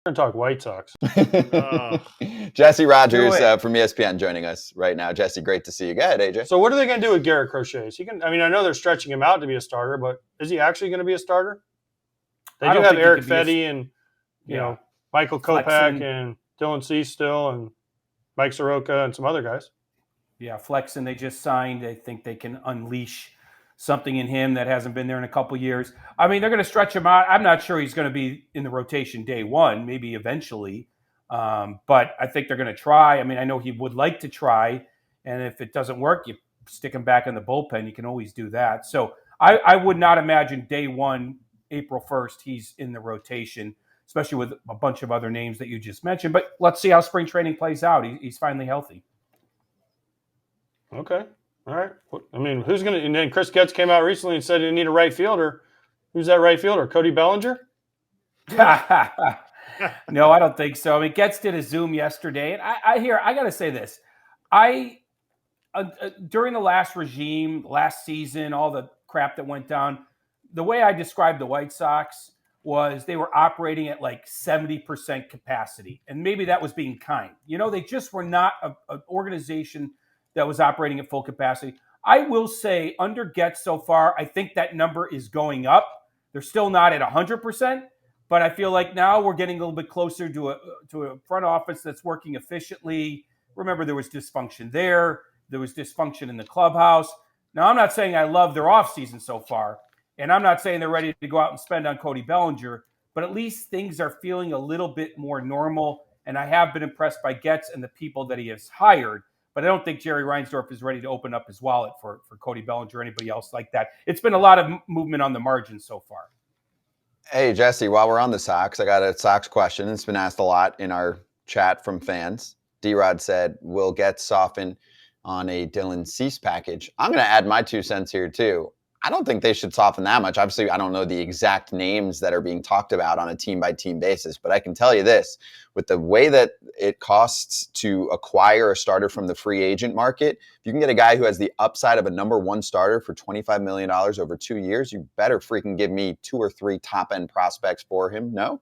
We're going to talk White Sox. Jesse Rogers from ESPN joining us right now. Jesse, great to see you. Go ahead, AJ. So what are they going to do with Garrett Crochet? I know they're stretching him out to be a starter, but is he actually going to be a starter? They do have Eric Fetty and Michael Kopech and Dylan Cease still and Mike Soroka and some other guys. Yeah, Flexen they just signed. I think they can unleash something in him that hasn't been there in a couple years. I mean, they're going to stretch him out. I'm not sure he's going to be in the rotation day one, maybe eventually. But I think they're going to try. I mean, I know he would like to try. And if it doesn't work, you stick him back in the bullpen. You can always do that. So I would not imagine day one, April 1st, he's in the rotation, especially with a bunch of other names that you just mentioned. But let's see how spring training plays out. He's finally healthy. Okay. All right. I mean, who's going to – and then Chris Getz came out recently and said they need a right fielder. Who's that right fielder? Cody Bellinger? No, I don't think so. I mean, Getz did a Zoom yesterday. And I got to say this. During the last regime, last season, all the crap that went down, the way I described the White Sox was they were operating at like 70% capacity. And maybe that was being kind. They just were not an organization that was operating at full capacity. I will say under Getz so far, I think that number is going up. They're still not at 100%, but I feel like now we're getting a little bit closer to a front office that's working efficiently. Remember, there was dysfunction there. There was dysfunction in the clubhouse. Now, I'm not saying I love their offseason so far, and I'm not saying they're ready to go out and spend on Cody Bellinger, but at least things are feeling a little bit more normal, and I have been impressed by Getz and the people that he has hired. But I don't think Jerry Reinsdorf is ready to open up his wallet for Cody Bellinger or anybody else like that. It's been a lot of movement on the margins so far. Hey, Jesse, while we're on the Sox, I got a Sox question. It's been asked a lot in our chat from fans. D-Rod said, will Getz soften on a Dylan Cease package? I'm going to add my 2 cents here, too. I don't think they should soften that much. Obviously, I don't know the exact names that are being talked about on a team-by-team basis, but I can tell you this. With the way that it costs to acquire a starter from the free agent market, if you can get a guy who has the upside of a number one starter for $25 million over 2 years, you better freaking give me 2 or 3 top-end prospects for him, no?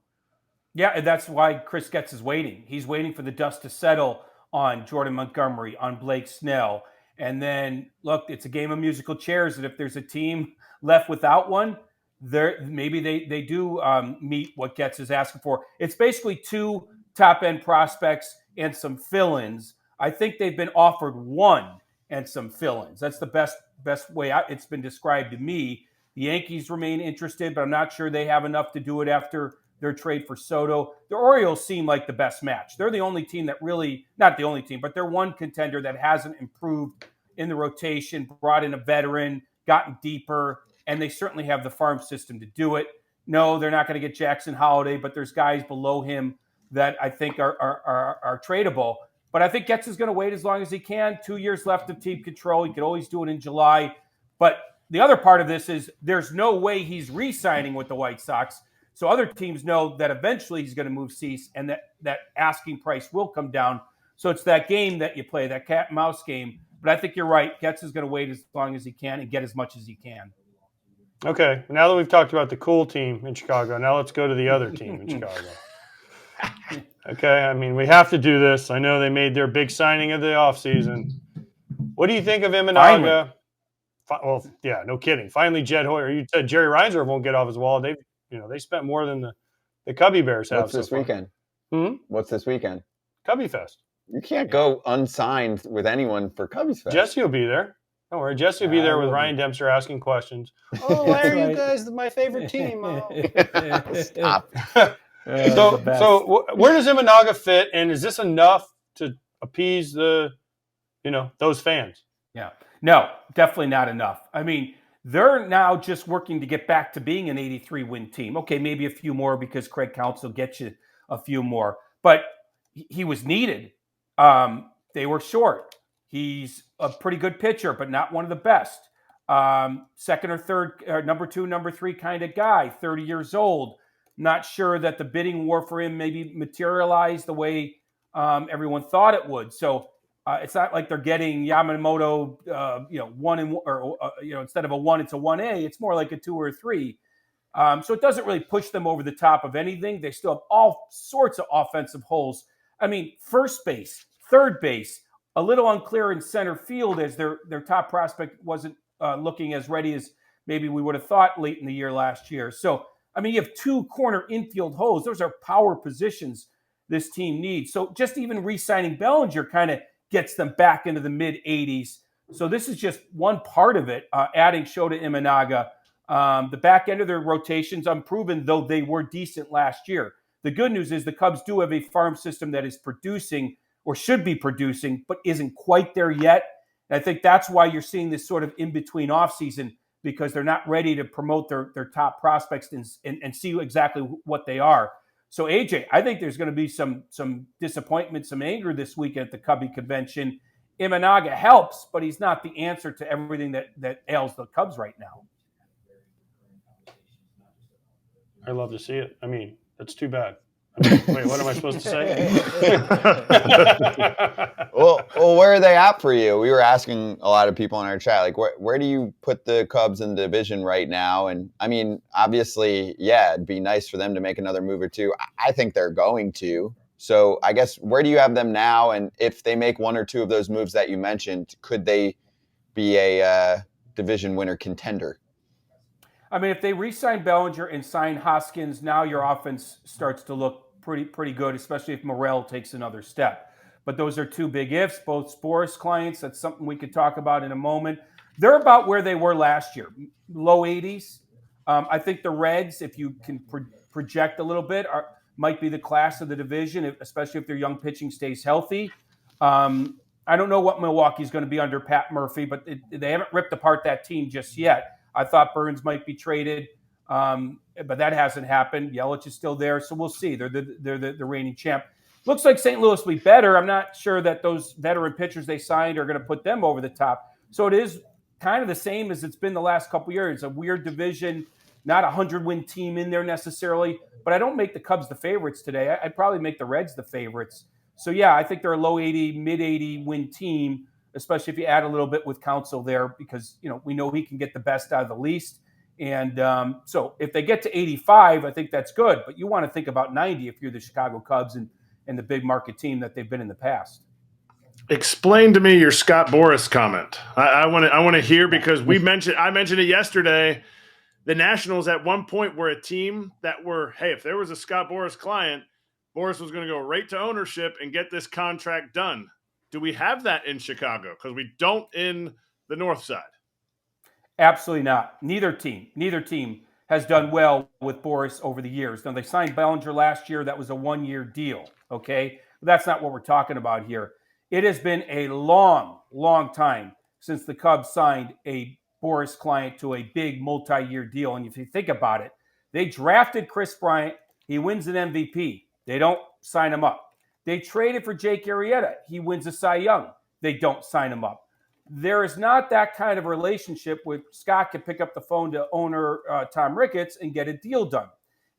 Yeah, and that's why Chris Getz is waiting. He's waiting for the dust to settle on Jordan Montgomery, on Blake Snell. And then, look, it's a game of musical chairs. And if there's a team left without one, maybe they do meet what Getz is asking for. It's basically 2 top-end prospects and some fill-ins. I think they've been offered 1 and some fill-ins. That's the best way it's been described to me. The Yankees remain interested, but I'm not sure they have enough to do it after their trade for Soto. The Orioles seem like the best match. They're the only team that really, not the only team, but they're one contender that hasn't improved in the rotation, brought in a veteran, gotten deeper, and they certainly have the farm system to do it. No, they're not going to get Jackson Holiday, but there's guys below him that I think are tradable. But I think Getz is going to wait as long as he can. 2 years left of team control. He could always do it in July. But the other part of this is there's no way he's re-signing with the White Sox. So other teams know that eventually he's going to move Cease and that asking price will come down. So it's that game that you play, that cat and mouse game. But I think you're right. Getz is going to wait as long as he can and get as much as he can. Okay. Now that we've talked about the cool team in Chicago, now let's go to the other team in Chicago. Okay. I mean, we have to do this. I know they made their big signing of the offseason. What do you think of Imanaga? Well, yeah, no kidding. Finally, Jed Hoyer. You said Jerry Reinsdorf won't get off his wall. They spent more than the Cubby Bears have. What's this weekend? What's this weekend? Cubby Fest. You can't go unsigned with anyone for Cubbies Fest. Jesse will be there. Don't worry. Jesse will be there with Ryan Dempster asking questions. Oh, why are you guys my favorite team? Stop. So where does Imanaga fit? And is this enough to appease those fans? Yeah. No, definitely not enough. I mean, they're now just working to get back to being an 83-win team. Okay, maybe a few more because Craig Counsell gets you a few more. But he was needed. They were short. He's a pretty good pitcher, but not one of the best. Second or third, number 2, number 3 kind of guy, 30 years old. Not sure that the bidding war for him maybe materialized the way everyone thought it would. So it's not like they're getting Yamamoto, 1 and or instead of a 1, it's a 1A. It's more like a 2 or a 3. So it doesn't really push them over the top of anything. They still have all sorts of offensive holes. I mean, first base, third base, a little unclear in center field as their top prospect wasn't looking as ready as maybe we would have thought late in the year last year. So, I mean, you have 2 corner infield holes. Those are power positions this team needs. So just even re-signing Bellinger kind of gets them back into the mid-80s. So this is just one part of it, adding Shota Imanaga. The back end of their rotations unproven, though they were decent last year. The good news is the Cubs do have a farm system that is producing or should be producing, but isn't quite there yet. And I think that's why you're seeing this sort of in-between offseason, because they're not ready to promote their top prospects and see exactly what they are. So, AJ, I think there's going to be some disappointment, some anger this weekend at the Cubby convention. Imanaga helps, but he's not the answer to everything that ails the Cubs right now. I love to see it. I mean, that's too bad. I mean, wait, what am I supposed to say? Well, where are they at for you? We were asking a lot of people in our chat, like, where do you put the Cubs in the division right now? And I mean, obviously, yeah, it'd be nice for them to make another move or two. I think they're going to. So I guess, where do you have them now? And if they make 1 or 2 of those moves that you mentioned, could they be a division winner contender? I mean, if they re-sign Bellinger and sign Hoskins, now your offense starts to look pretty good, especially if Morel takes another step. But those are 2 big ifs, both Boras clients. That's something we could talk about in a moment. They're about where they were last year, low 80s. I think the Reds, if you can project a little bit, might be the class of the division, especially if their young pitching stays healthy. I don't know what Milwaukee's going to be under Pat Murphy, but they haven't ripped apart that team just yet. I thought Burns might be traded, but that hasn't happened. Yelich is still there, so we'll see. They're the reigning champ. Looks like St. Louis will be better. I'm not sure that those veteran pitchers they signed are going to put them over the top. So it is kind of the same as it's been the last couple of years. A weird division, not a 100-win team in there necessarily, but I don't make the Cubs the favorites today. I'd probably make the Reds the favorites. So, yeah, I think they're a low 80, mid-80 win team, especially if you add a little bit with Counsell there, because, we know he can get the best out of the least. And so if they get to 85, I think that's good. But you want to think about 90 if you're the Chicago Cubs and the big market team that they've been in the past. Explain to me your Scott Boras comment. I want to hear, because I mentioned it yesterday. The Nationals at one point were a team that were, hey, if there was a Scott Boras client, Boras was going to go right to ownership and get this contract done. Do we have that in Chicago? Because we don't in the North Side. Absolutely not. Neither team has done well with Boras over the years. Now, they signed Bellinger last year. That was a 1-year deal, okay? But that's not what we're talking about here. It has been a long, long time since the Cubs signed a Boras client to a big multi-year deal. And if you think about it, they drafted Chris Bryant. He wins an MVP. They don't sign him up. They traded for Jake Arrieta. He wins a Cy Young. They don't sign him up. There is not that kind of relationship where Scott can pick up the phone to owner Tom Ricketts and get a deal done.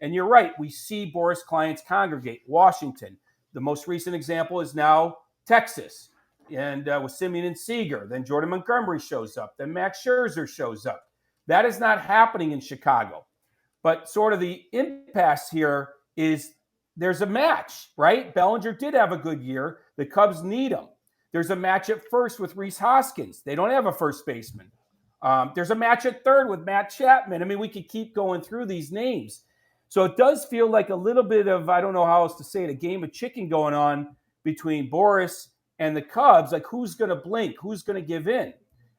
And you're right. We see Boras clients congregate. Washington. The most recent example is now Texas. And with Simeon and Seager. Then Jordan Montgomery shows up. Then Max Scherzer shows up. That is not happening in Chicago. But sort of the impasse here is there's a match, right? Bellinger did have a good year. The Cubs need him. There's a match at first with Rhys Hoskins. They don't have a first baseman. There's a match at third with Matt Chapman. I mean, we could keep going through these names. So it does feel like a little bit of, I don't know how else to say it, a game of chicken going on between Boras and the Cubs. Like, who's going to blink? Who's going to give in?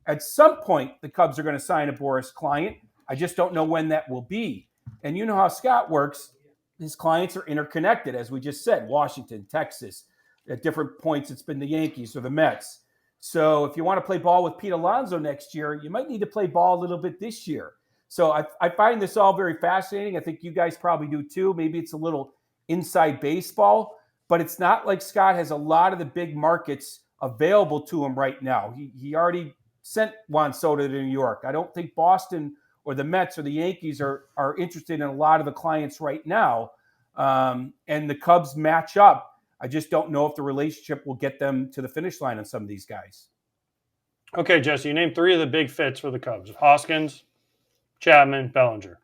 At some point, the Cubs are going to sign a Boras client. I just don't know when that will be. And you know how Scott works. His clients are interconnected, as we just said. Washington, Texas. At different points, it's been the Yankees or the Mets. So if you want to play ball with Pete Alonso next year, you might need to play ball a little bit this year. So I find this all very fascinating. I think you guys probably do too. Maybe it's a little inside baseball, but it's not like Scott has a lot of the big markets available to him right now. He already sent Juan Soto to New York. I don't think Boston or the Mets or the Yankees are interested in a lot of the clients right now. And the Cubs match up. I just don't know if the relationship will get them to the finish line on some of these guys. Okay, Jesse, you named 3 of the big fits for the Cubs. Hoskins, Chapman, Bellinger.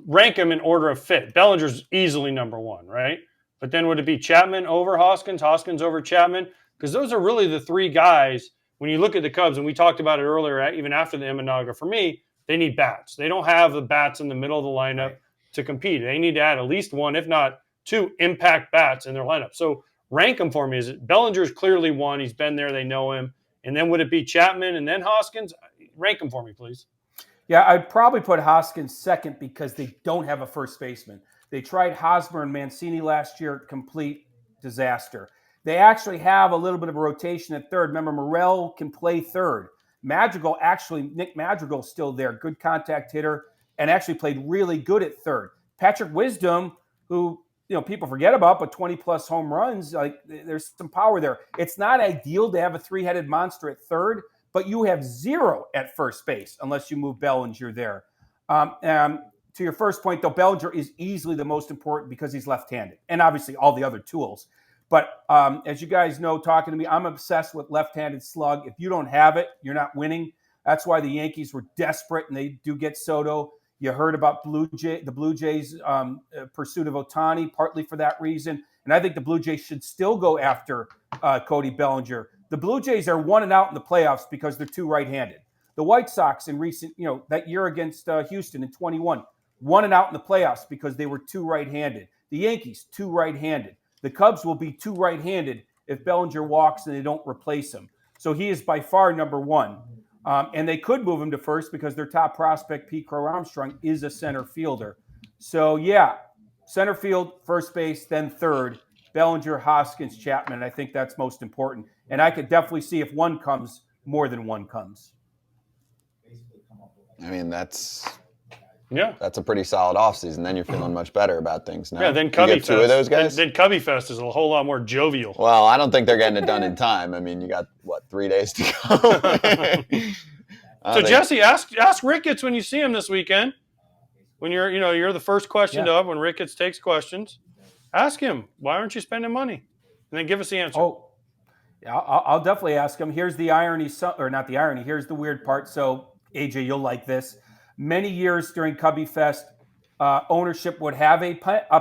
rank them in order of fit. Bellinger's easily number one, right? But then would it be Chapman over Hoskins, Hoskins over Chapman? Because those are really the three guys. When you look at the Cubs, and we talked about it earlier, even after the Imanaga, for me, they need bats. They don't have the bats in the middle of the lineup to compete. They need to add at least one, if not two, impact bats in their lineup. So rank them for me. Is it Bellinger's clearly one? He's been there. They know him. And then would it be Chapman and then Hoskins? Rank them for me, please. Yeah, I'd probably put Hoskins second because they don't have a first baseman. They tried Hosmer and Mancini last year, complete disaster. They actually have a little bit of a rotation at third. Remember, Morel can play third. Nick Madrigal's still there, good contact hitter, and actually played really good at third. Patrick Wisdom, who people forget about, but 20-plus home runs, there's some power there. It's not ideal to have a three-headed monster at third, but you have zero at first base unless you move Bellinger there. To your first point, though, Bellinger is easily the most important because he's left-handed, and obviously all the other tools. But as you guys know, talking to me, I'm obsessed with left-handed slug. If you don't have it, you're not winning. That's why the Yankees were desperate, and they do get Soto. You heard about the Blue Jays' pursuit of Ohtani, partly for that reason. And I think the Blue Jays should still go after Cody Bellinger. The Blue Jays are 1-out in the playoffs because they're two right-handed. The White Sox in recent, that year against Houston in 21, 1-out in the playoffs because they were two right-handed. The Yankees, two right-handed. The Cubs will be two right-handed if Bellinger walks and they don't replace him. So he is by far number one. And they could move him to first because their top prospect, Pete Crow Armstrong, is a center fielder. So, yeah, center field, first base, then third. Bellinger, Hoskins, Chapman, and I think that's most important. And I could definitely see if one comes, more than one comes. I mean, that's Yeah. That's a pretty solid offseason. Then you're feeling much better about things now. Yeah, then Cubby you get two of those guys? Then Cubby Fest is a whole lot more jovial. Well, I don't think they're getting it done in time. I mean, you got, 3 days to go? So, Jesse, ask Ricketts when you see him this weekend. When you're the first question up when Ricketts takes questions. Ask him, why aren't you spending money? And then give us the answer. Oh, yeah, I'll definitely ask him. Here's the irony, or not the irony. Here's the weird part. So, AJ, you'll like this. Many years during Cubby Fest, ownership would have a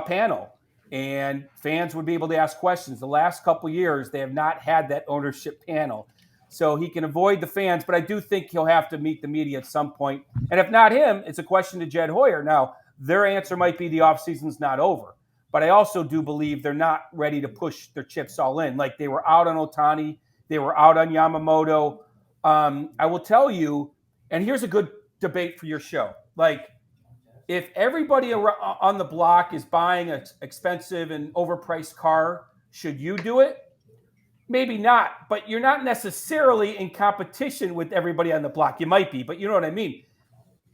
panel, and fans would be able to ask questions. The last couple years, they have not had that ownership panel. So he can avoid the fans, but I do think he'll have to meet the media at some point. And if not him, it's a question to Jed Hoyer. Now, their answer might be the offseason's not over. But I also do believe they're not ready to push their chips all in. Like, they were out on Ohtani. They were out on Yamamoto. I will tell you, and here's a good debate for your show. Like, if everybody on the block is buying an expensive and overpriced car, should you do it? Maybe not, but you're not necessarily in competition with everybody on the block. You might be, but you know what I mean.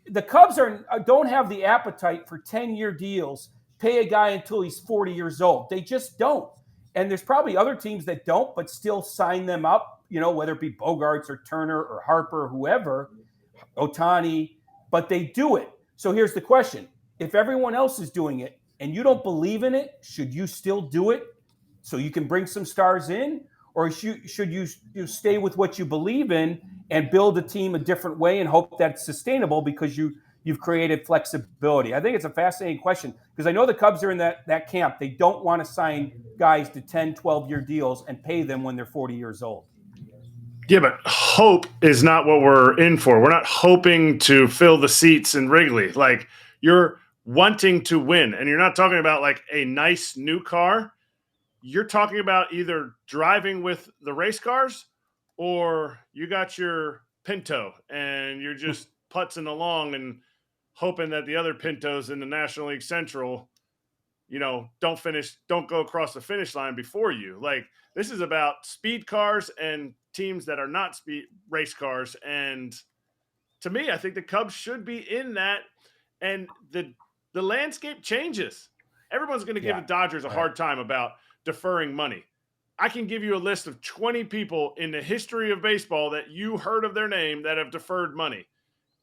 The Cubs don't have the appetite for 10-year deals, pay a guy until he's 40 years old. They just don't. And there's probably other teams that don't, but still sign them up, whether it be Bogarts or Turner or Harper or whoever, Ohtani, but they do it. So here's the question. If everyone else is doing it and you don't believe in it, should you still do it so you can bring some stars in? Or should you stay with what you believe in and build a team a different way and hope that it's sustainable because you've created flexibility? I think it's a fascinating question because I know the Cubs are in that camp. They don't want to sign guys to 10, 12-year deals and pay them when they're 40 years old. Yeah, but hope is not what we're in for. We're not hoping to fill the seats in Wrigley. Like, you're wanting to win, and you're not talking about like a nice new car. You're talking about either driving with the race cars or you got your Pinto and you're just putzing along and hoping that the other Pintos in the National League Central, don't go across the finish line before you. Like, this is about speed cars and teams that are not speed race cars. And to me, I think the Cubs should be in that. And the landscape changes. Everyone's going to give the Dodgers a hard time about deferring money. I can give you a list of 20 people in the history of baseball that you heard of their name that have deferred money.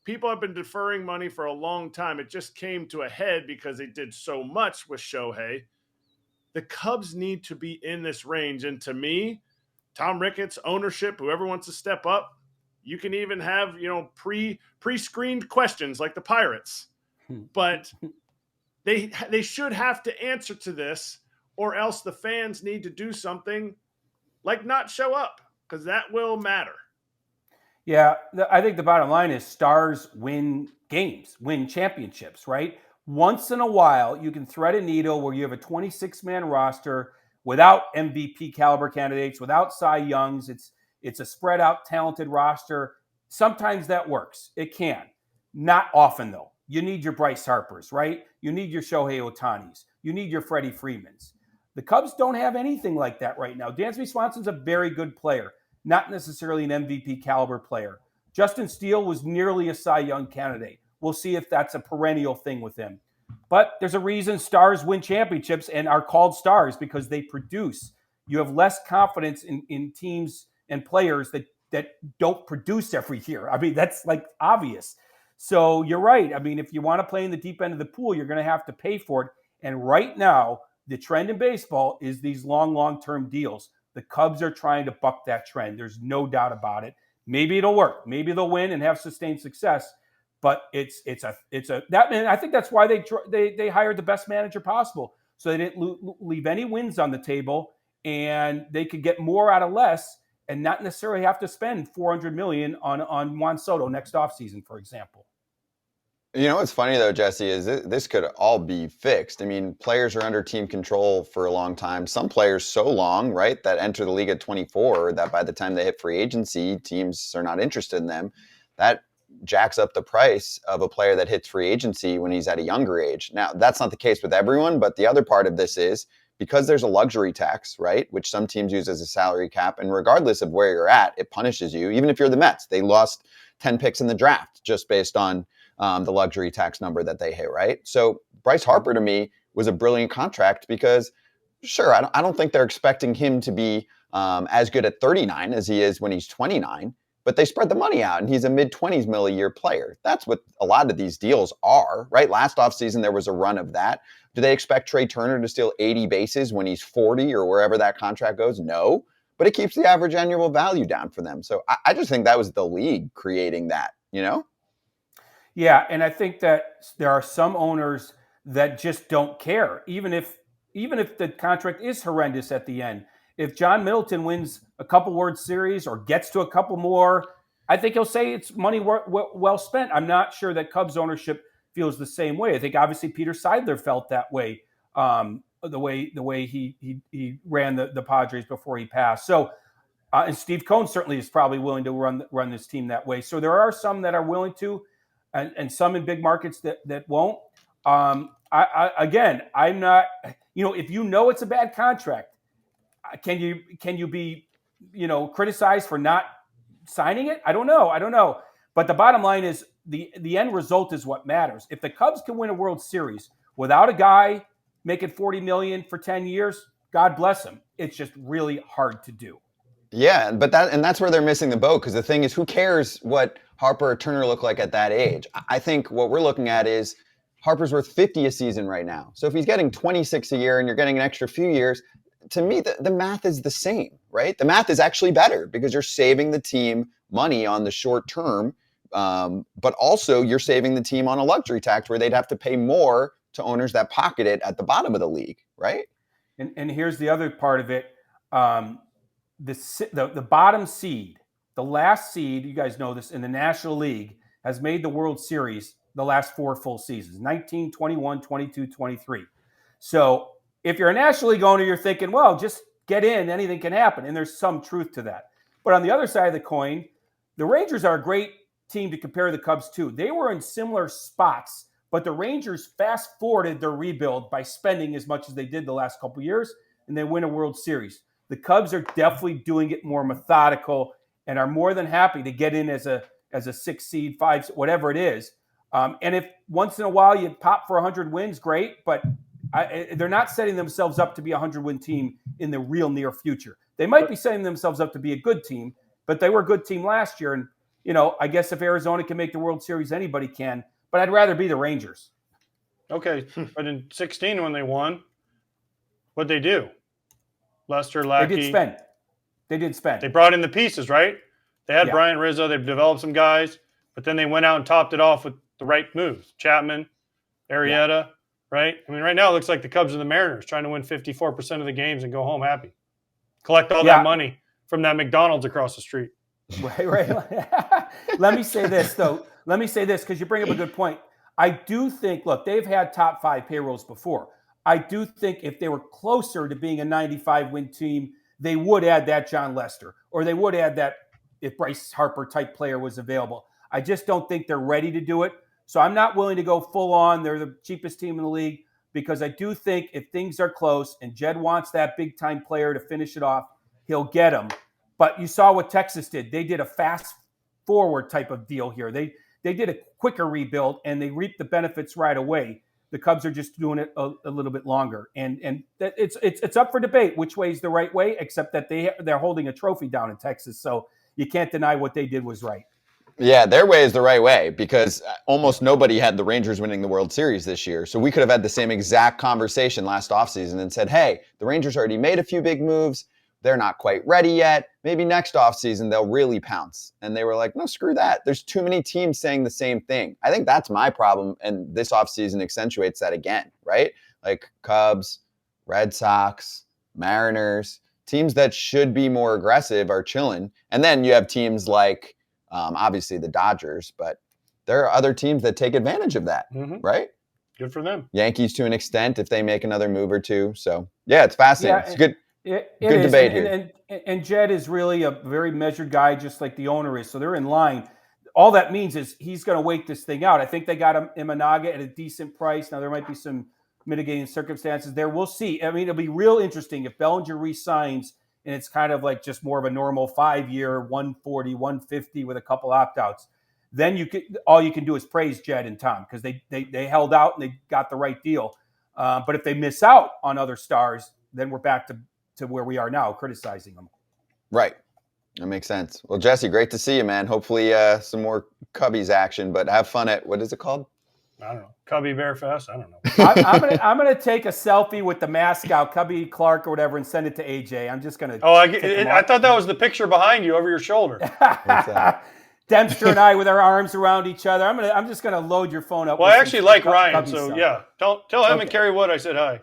People have been deferring money for a long time. It just came to a head because they did so much with Shohei. The Cubs need to be in this range. And to me, Tom Ricketts, ownership, whoever wants to step up, you can even have, pre-screened questions like the Pirates. But they should have to answer to this, or else the fans need to do something like not show up, because that will matter. Yeah, I think the bottom line is stars win games, win championships, right? Once in a while, you can thread a needle where you have a 26-man roster without MVP caliber candidates, without Cy Youngs. It's a spread out, talented roster. Sometimes that works. It can. Not often, though. You need your Bryce Harpers, right? You need your Shohei Otanis. You need your Freddie Freemans. The Cubs don't have anything like that right now. Dansby Swanson's a very good player, not necessarily an MVP caliber player. Justin Steele was nearly a Cy Young candidate. We'll see if that's a perennial thing with him. But there's a reason stars win championships and are called stars, because they produce. You have less confidence in teams and players that don't produce every year. I mean, that's like obvious. So you're right. I mean, if you want to play in the deep end of the pool, you're going to have to pay for it. And right now, the trend in baseball is these long-term deals. The Cubs are trying to buck that trend. There's no doubt about it. Maybe it'll work. Maybe they'll win and have sustained success. But it's a that, and I think that's why they hired the best manager possible, so they didn't leave any wins on the table, and they could get more out of less, and not necessarily have to spend $400 million on Juan Soto next offseason, for example. You know what's funny though, Jesse, is this could all be fixed. I mean, players are under team control for a long time. Some players so long, right, that enter the league at 24 that by the time they hit free agency, teams are not interested in them. That jacks up the price of a player that hits free agency when he's at a younger age. Now, that's not the case with everyone, but the other part of this is because there's a luxury tax, right, which some teams use as a salary cap, and regardless of where you're at, it punishes you. Even if you're the Mets, they lost 10 picks in the draft just based on the luxury tax number that they hit, right? So Bryce Harper, to me, was a brilliant contract because, sure, I don't think they're expecting him to be as good at 39 as he is when he's 29, but they spread the money out, and he's a mid-20s mil a year player. That's what a lot of these deals are, right? Last offseason, there was a run of that. Do they expect Trey Turner to steal 80 bases when he's 40 or wherever that contract goes? No, but it keeps the average annual value down for them. So I just think that was the league creating that, you know? Yeah, and I think that there are some owners that just don't care, even if the contract is horrendous at the end. If John Middleton wins a couple World Series or gets to a couple more, I think he'll say it's money well spent. I'm not sure that Cubs ownership feels the same way. I think obviously Peter Seidler felt that way, the way he ran the Padres before he passed. So, and Steve Cohen certainly is probably willing to run this team that way. So there are some that are willing to. And some in big markets that won't. I'm not, if you know it's a bad contract, can you be, criticized for not signing it? I don't know. But the bottom line is the end result is what matters. If the Cubs can win a World Series without a guy making $40 million for 10 years, God bless him. It's just really hard to do. Yeah, but that's where they're missing the boat, because the thing is, who cares what Harper or Turner look like at that age? I think what we're looking at is Harper's worth 50 a season right now. So if he's getting 26 a year and you're getting an extra few years, to me, the math is the same, right? The math is actually better because you're saving the team money on the short term, but also you're saving the team on a luxury tax where they'd have to pay more to owners that pocket it at the bottom of the league, right? And here's the other part of it. The bottom seed, the last seed, you guys know this, in the National League has made the World Series the last 4 full seasons, 19, 21, 22, 23. So if you're a National League owner, you're thinking, well, just get in, anything can happen. And there's some truth to that. But on the other side of the coin, the Rangers are a great team to compare the Cubs to. They were in similar spots, but the Rangers fast-forwarded their rebuild by spending as much as they did the last couple of years, and they win a World Series. The Cubs are definitely doing it more methodical and are more than happy to get in as a 6 seed, 5, whatever it is. And if once in a while you pop for 100 wins, great. But they're not setting themselves up to be a 100-win team in the real near future. They might be setting themselves up to be a good team, but they were a good team last year. And, I guess if Arizona can make the World Series, anybody can. But I'd rather be the Rangers. Okay, but in 16 when they won, what'd they do? Lester, Lackey. They did spend. They brought in the pieces, right? They had Brian Rizzo. They've developed some guys, but then they went out and topped it off with the right moves. Chapman, Arrieta. right? I mean, right now it looks like the Cubs and the Mariners trying to win 54% of the games and go home happy. Collect all that money from that McDonald's across the street. Right. Let me say this, though. Let me say this, because you bring up a good point. I do think, look, they've had top 5 payrolls before. I do think if they were closer to being a 95-win team, they would add that John Lester, or they would add that if Bryce Harper type player was available. I just don't think they're ready to do it. So I'm not willing to go full on. They're the cheapest team in the league, because I do think if things are close and Jed wants that big time player to finish it off, he'll get him. But you saw what Texas did. They did a fast forward type of deal here. They did a quicker rebuild, and they reaped the benefits right away. The Cubs are just doing it a little bit longer. And it's up for debate which way is the right way, except that they're holding a trophy down in Texas. So you can't deny what they did was right. Yeah, their way is the right way, because almost nobody had the Rangers winning the World Series this year. So we could have had the same exact conversation last offseason and said, hey, the Rangers already made a few big moves. They're not quite ready yet. Maybe next offseason they'll really pounce. And they were like, no, screw that. There's too many teams saying the same thing. I think that's my problem, and this offseason accentuates that again, right? Like Cubs, Red Sox, Mariners, teams that should be more aggressive are chilling. And then you have teams like, obviously the Dodgers, but there are other teams that take advantage of that, right? Good for them. Yankees to an extent if they make another move or two. So, yeah, it's fascinating. It's good. It Good is. debate here. And Jed is really a very measured guy, just like the owner is. So they're in line. All that means is he's going to wait this thing out. I think they got him Imanaga at a decent price. Now, there might be some mitigating circumstances there. We'll see. I mean, it'll be real interesting if Bellinger re-signs and it's kind of like just more of a normal 5-year, 140, 150 with a couple opt-outs. Then all you can do is praise Jed and Tom, because they held out and they got the right deal. But if they miss out on other stars, then we're back to where we are now, criticizing them. Right. That makes sense. Well, Jesse, great to see you, man. Hopefully some more Cubbies action, but have fun at, what is it called? I don't know. Cubby Bear Fest? I don't know. I'm gonna take a selfie with the mascot, Cubby Clark or whatever, and send it to AJ. I'm just gonna. Oh, I thought that was the picture behind you over your shoulder. Dempster and I with our arms around each other. I'm just gonna load your phone up. Well, I actually like Ryan, so yeah. Tell him and Kerry Wood I said hi.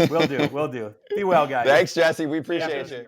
Will do. Be well, guys. Thanks, Jesse. We appreciate you.